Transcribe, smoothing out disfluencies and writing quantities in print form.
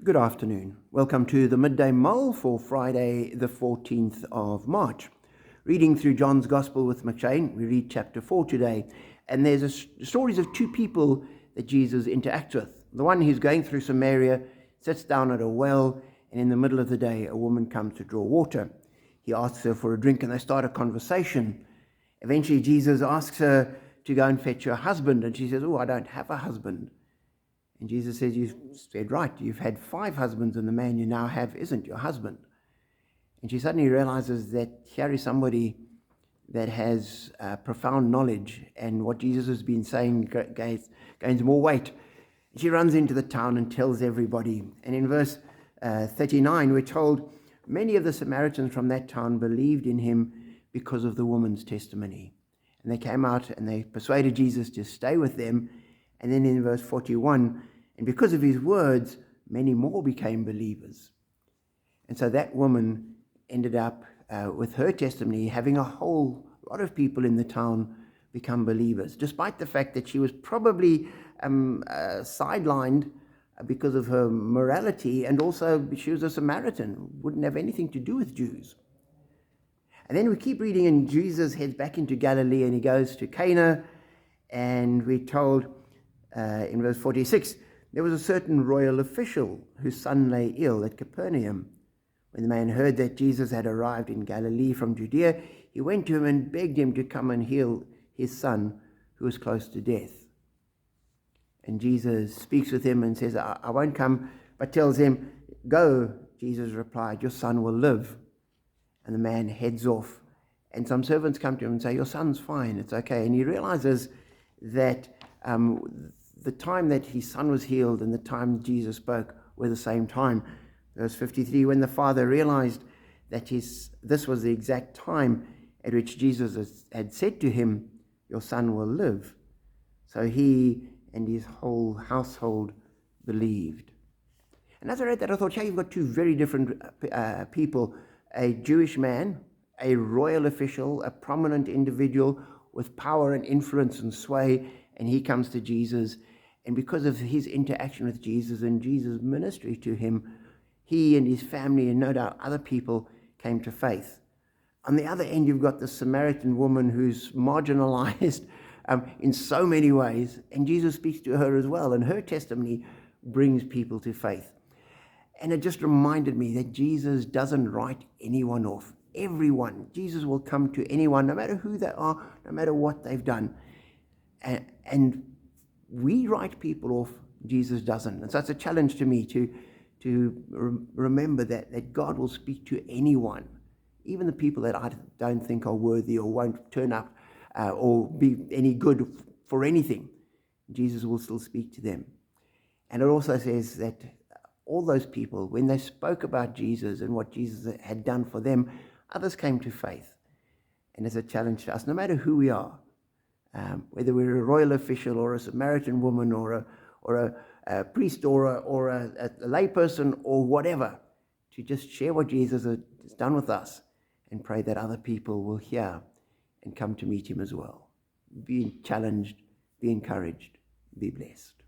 Good afternoon. Welcome to the Midday Mull for Friday, the 14th of March. Reading through John's Gospel with McShane, we read chapter 4 today. And there's stories of two people that Jesus interacts with. The one who's going through Samaria sits down at a well, and in the middle of the day, a woman comes to draw water. He asks her for a drink, and they start a conversation. Eventually, Jesus asks her to go and fetch her husband, and she says, "Oh, I don't have a husband." And Jesus says, "You said right, you've had 5 husbands, and the man you now have isn't your husband." And she suddenly realizes that here is somebody that has profound knowledge, and what Jesus has been saying gains more weight. She runs into the town and tells everybody. And in verse 39, we're told, many of the Samaritans from that town believed in him because of the woman's testimony. And they came out and they persuaded Jesus to stay with them. And then in verse 41, and because of his words, many more became believers. And so that woman ended up with her testimony having a whole lot of people in the town become believers, despite the fact that she was probably sidelined because of her morality, and also she was a Samaritan, wouldn't have anything to do with Jews. And then we keep reading, and Jesus heads back into Galilee, and he goes to Cana, and we're told in verse 46, there was a certain royal official whose son lay ill at Capernaum. When the man heard that Jesus had arrived in Galilee from Judea, he went to him and begged him to come and heal his son, who was close to death. And Jesus speaks with him and says, I won't come, but tells him, "Go." Jesus replied, "Your son will live." And the man heads off. And some servants come to him and say, "Your son's fine, it's okay." And he realizes that the time that his son was healed and the time Jesus spoke were the same time. Verse 53, when the father realized that this was the exact time at which Jesus had said to him, "Your son will live," so he and his whole household believed. And as I read that, I thought, you've got two very different people, a Jewish man, a royal official, a prominent individual with power and influence and sway, and he comes to Jesus. And because of his interaction with Jesus and Jesus' ministry to him, he and his family, and no doubt other people, came to faith. On the other end, you've got the Samaritan woman who's marginalized in so many ways, and Jesus speaks to her as well, and her testimony brings people to faith. And it just reminded me that Jesus doesn't write anyone off. Everyone, Jesus will come to anyone, no matter who they are, no matter what they've done. And we write people off, Jesus doesn't. And so it's a challenge to me to remember that God will speak to anyone, even the people that I don't think are worthy or won't turn up or be any good for anything. Jesus will still speak to them. And it also says that all those people, when they spoke about Jesus and what Jesus had done for them, others came to faith. And it's a challenge to us, no matter who we are, whether we're a royal official or a Samaritan woman or a priest or a layperson or whatever, to just share what Jesus has done with us and pray that other people will hear and come to meet him as well. Be challenged, be encouraged, be blessed.